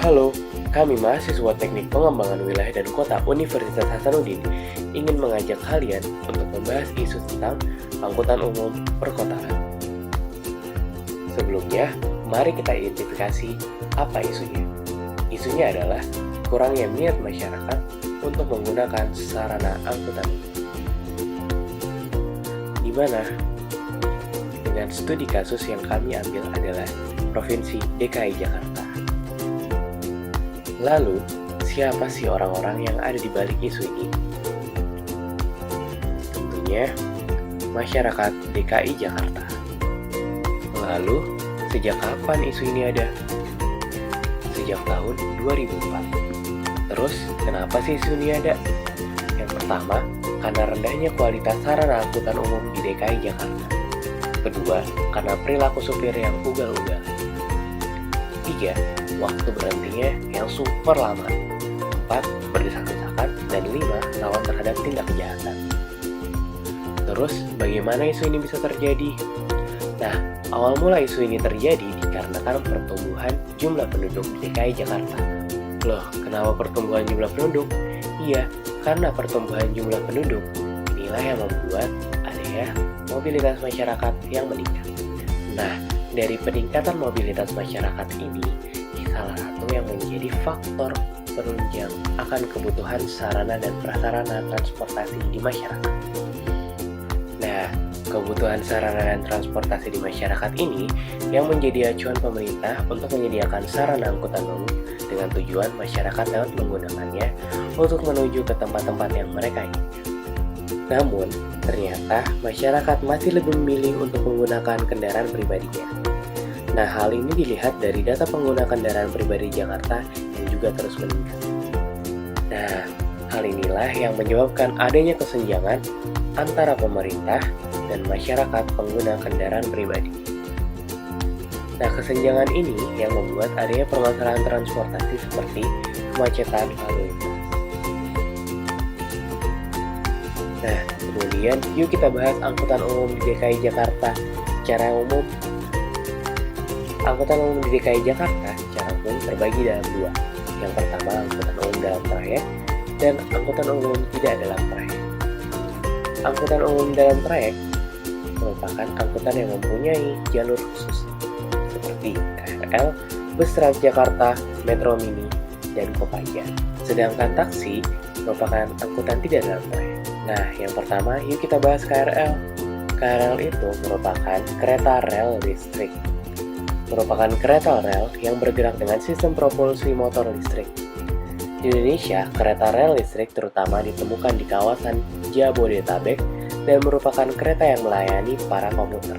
Halo, kami mahasiswa Teknik Pengembangan Wilayah dan Kota Universitas Hasanuddin ingin mengajak kalian untuk membahas isu tentang angkutan umum perkotaan. Sebelumnya, mari kita identifikasi apa isunya. Isunya adalah kurangnya minat masyarakat untuk menggunakan sarana angkutan umum. Di mana dengan studi kasus yang kami ambil adalah Provinsi DKI Jakarta. Lalu, siapa sih orang-orang yang ada di balik isu ini? Tentunya, masyarakat DKI Jakarta. Lalu, sejak kapan isu ini ada? Sejak tahun 2004. Terus, kenapa sih isu ini ada? Yang pertama, karena rendahnya kualitas sarana angkutan umum di DKI Jakarta. Kedua, karena perilaku supir yang ugal-ugal. Tiga, waktu berhentinya yang super lama. 4. Berdesak-desakan. Dan 5. Rawan terhadap tindak kejahatan. Terus, bagaimana isu ini bisa terjadi? Nah, awal mula isu ini terjadi dikarenakan pertumbuhan jumlah penduduk di DKI Jakarta. Loh, kenapa pertumbuhan jumlah penduduk? Iya, karena pertumbuhan jumlah penduduk inilah yang membuat adanya mobilitas masyarakat yang meningkat. Nah, dari peningkatan mobilitas masyarakat ini, salah satu yang menjadi faktor penunjang akan kebutuhan sarana dan prasarana transportasi di masyarakat. Nah, kebutuhan sarana dan transportasi di masyarakat ini yang menjadi acuan pemerintah untuk menyediakan sarana angkutan umum dengan tujuan masyarakat dapat menggunakannya untuk menuju ke tempat-tempat yang mereka inginkan. Namun, ternyata masyarakat masih lebih memilih untuk menggunakan kendaraan pribadinya. Nah, hal ini dilihat dari data pengguna kendaraan pribadi di Jakarta yang juga terus meningkat. Nah, hal inilah yang menyebabkan adanya kesenjangan antara pemerintah dan masyarakat pengguna kendaraan pribadi. Nah, kesenjangan ini yang membuat adanya permasalahan transportasi seperti kemacetan lalu lintas. Nah, kemudian yuk kita bahas angkutan umum di DKI Jakarta secara umum. Angkutan umum di DKI Jakarta secara umum terbagi dalam dua. Yang pertama, angkutan umum dalam trayek dan angkutan umum tidak dalam trayek. Angkutan umum dalam trayek merupakan angkutan yang mempunyai jalur khusus seperti KRL, bus Transjakarta, Metro Mini, dan Kopaja. Sedangkan taksi merupakan angkutan tidak dalam trayek. Nah, yang pertama, yuk kita bahas KRL. KRL itu merupakan kereta rel listrik. Merupakan kereta rel yang bergerak dengan sistem propulsi motor listrik. Di Indonesia, kereta rel listrik terutama ditemukan di kawasan Jabodetabek dan merupakan kereta yang melayani para komuter.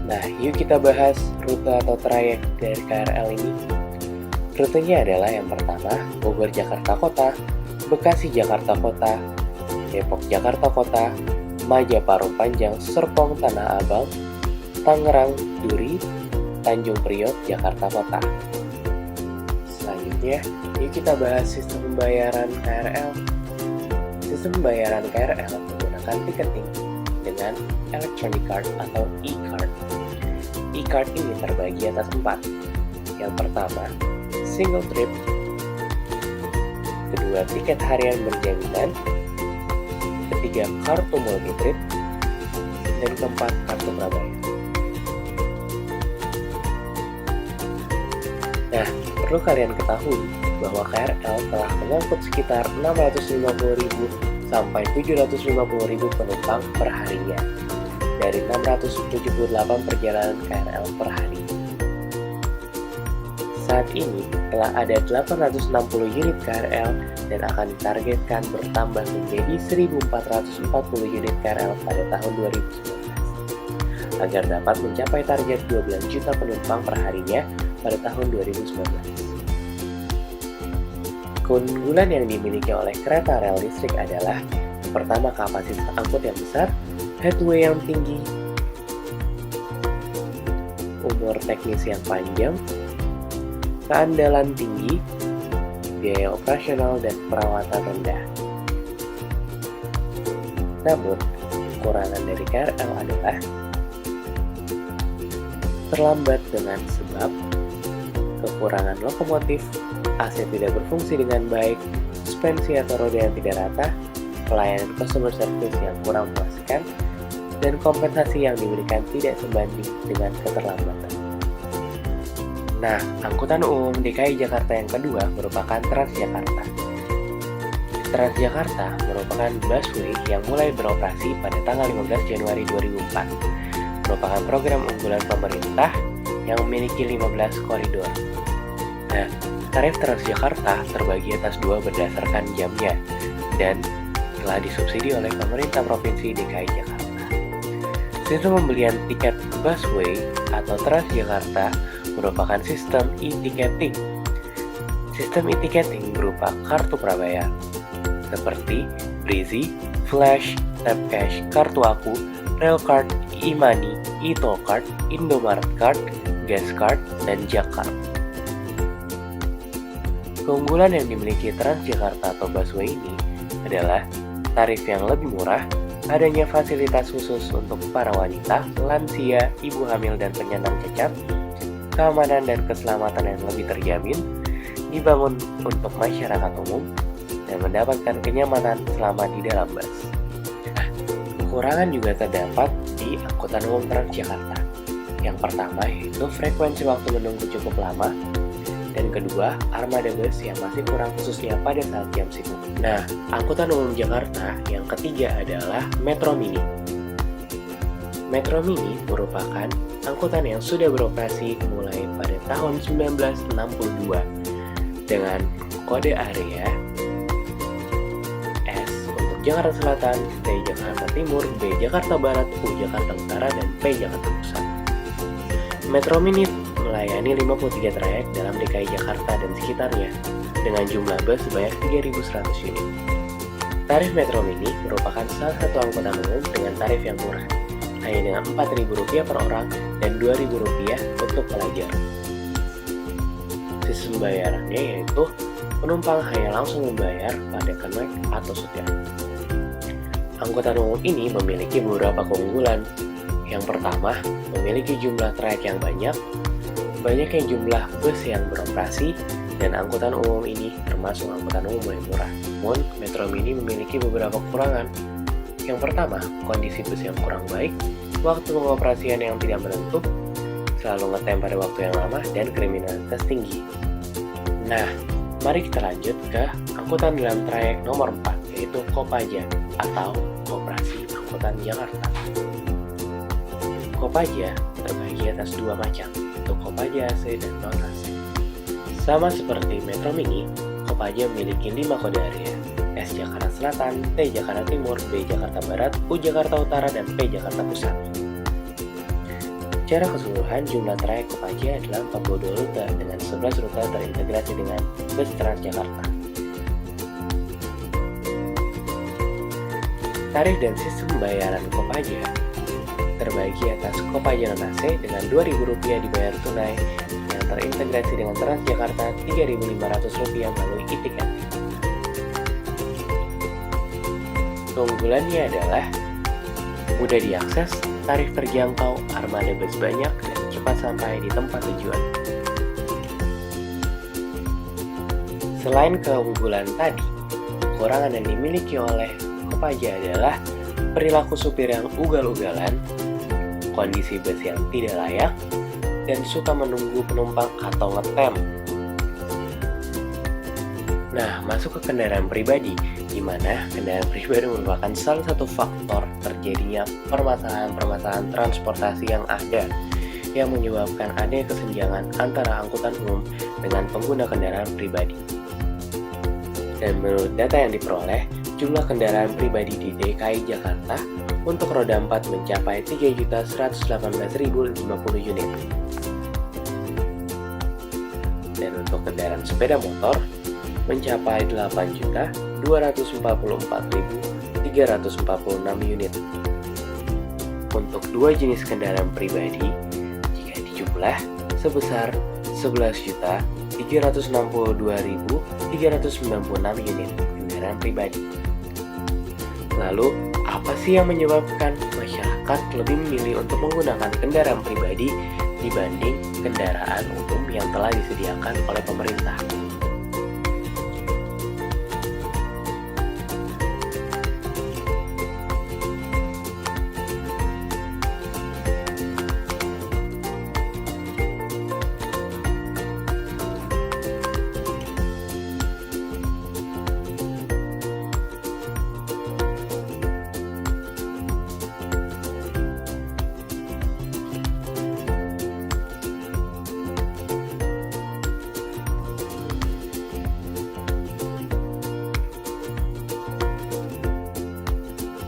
Nah, yuk kita bahas rute atau trayek dari KRL ini. Rutenya adalah yang pertama, Bogor Jakarta Kota, Bekasi Jakarta Kota, Depok Jakarta Kota, Majapahit Panjang, Serpong Tanah Abang, Tangerang Duri, Tanjung Priok Jakarta Kota. Selanjutnya, yuk kita bahas sistem pembayaran KRL. Sistem pembayaran KRL menggunakan tiketing dengan electronic card atau e-card. E-card ini terbagi atas 4. Yang pertama, single trip. Kedua, tiket harian berjaminan. Ketiga, kartu multi trip. Dan keempat, kartu prabayar. Nah, perlu kalian ketahui bahwa KRL telah mengangkut sekitar 650.000 sampai 750.000 penumpang per harinya dari 678 perjalanan KRL per hari. Saat ini telah ada 860 unit KRL dan akan ditargetkan bertambah menjadi 1.440 unit KRL pada tahun 2019 agar dapat mencapai target 12 juta penumpang per harinya pada tahun 2019. Keunggulan yang dimiliki oleh kereta rel listrik adalah pertama, kapasitas angkut yang besar, headway yang tinggi, umur teknis yang panjang, keandalan tinggi, biaya operasional dan perawatan rendah. Namun, kekurangan dari KRL adalah terlambat dengan sebab kekurangan lokomotif, AC tidak berfungsi dengan baik, suspensi atau roda yang tidak rata, pelayanan customer service yang kurang memuaskan, dan kompensasi yang diberikan tidak sebanding dengan keterlambatan. Nah, angkutan umum DKI Jakarta yang kedua merupakan Transjakarta. Transjakarta merupakan busway yang mulai beroperasi pada tanggal 15 Januari 2004. Merupakan program unggulan pemerintah yang memiliki 15 koridor. Nah, tarif Transjakarta terbagi atas dua berdasarkan jamnya dan telah disubsidi oleh pemerintah Provinsi DKI Jakarta. Sistem pembelian tiket busway atau Transjakarta merupakan sistem e-ticketing. Sistem e-ticketing berupa kartu prabayar seperti Breezy, Flash, Tapcash, Kartu Aku, Railcard, e-money, e-toll card, Indomaret Card, Gas Card, dan Jakcard. Keunggulan yang dimiliki Transjakarta atau busway ini adalah tarif yang lebih murah, adanya fasilitas khusus untuk para wanita, lansia, ibu hamil, dan penyandang cacat, keamanan dan keselamatan yang lebih terjamin, dibangun untuk masyarakat umum, dan mendapatkan kenyamanan selama di dalam bus. Kekurangan juga terdapat di angkutan umum Transjakarta. Yang pertama yaitu frekuensi waktu menunggu cukup lama, dan kedua armada bus yang masih kurang khususnya pada saat jam sibuk. Nah, angkutan umum Jakarta yang ketiga adalah Metro Mini. Metro Mini merupakan angkutan yang sudah beroperasi mulai pada tahun 1962 dengan kode area Jakarta Selatan, D Jakarta Timur, B Jakarta Barat, U Jakarta Utara, dan P Jakarta Pusat. Metro Mini melayani 53 trayek dalam DKI Jakarta dan sekitarnya, dengan jumlah bus sebanyak 3.100 unit. Tarif Metro Mini merupakan salah satu angkutan umum dengan tarif yang murah, hanya dengan Rp4.000 per orang dan Rp2.000 untuk pelajar. Sistem bayarannya yaitu penumpang hanya langsung membayar pada connect atau setir. Angkutan umum ini memiliki beberapa keunggulan. Yang pertama, memiliki jumlah trayek yang banyaknya jumlah bus yang beroperasi, dan angkutan umum ini termasuk angkutan umum yang murah. Namun, Metro Mini memiliki beberapa kekurangan. Yang pertama, kondisi bus yang kurang baik, waktu pengoperasian yang tidak menentu, selalu ngetem pada waktu yang lama, dan kriminalitas tinggi. Nah, mari kita lanjut ke angkutan dalam trayek nomor 4, yaitu Kopaja atau Koperasi Angkutan Jakarta. Kopaja terbagi atas dua macam, yaitu Kopaja AC dan non-AC. Sama seperti Metro Mini, Kopaja memiliki 5 kode area, S Jakarta Selatan, T Jakarta Timur, B Jakarta Barat, U Jakarta Utara, dan P Jakarta Pusat. Secara keseluruhan, jumlah trayek Kopaja adalah 42 rute dengan 11 rute terintegrasi dengan bus Transjakarta. Tarif dan sistem pembayaran Kopaja terbagi atas Kopaja non-AC dengan Rp2.000 dibayar tunai yang terintegrasi dengan Transjakarta, Rp3.500 melalui e-tiket. Keunggulannya adalah mudah diakses, tarif terjangkau, armada bus banyak, dan cepat sampai di tempat tujuan. Selain keunggulan tadi, kekurangan yang dimiliki oleh Kopaja adalah perilaku supir yang ugal-ugalan, kondisi bus yang tidak layak, dan suka menunggu penumpang atau ngetem. Nah, masuk ke kendaraan pribadi, di mana kendaraan pribadi merupakan salah satu faktor terjadinya permasalahan transportasi yang ada, yang menyebabkan adanya kesenjangan antara angkutan umum dengan pengguna kendaraan pribadi. Dan menurut data yang diperoleh, jumlah kendaraan pribadi di DKI Jakarta untuk roda 4 mencapai 3.118.050 unit. Dan untuk kendaraan sepeda motor mencapai 8.244.346 unit. Untuk dua jenis kendaraan pribadi, jika dijumlah sebesar 11.362.396 unit kendaraan pribadi. Lalu, apa sih yang menyebabkan masyarakat lebih memilih untuk menggunakan kendaraan pribadi dibanding kendaraan umum yang telah disediakan oleh pemerintah.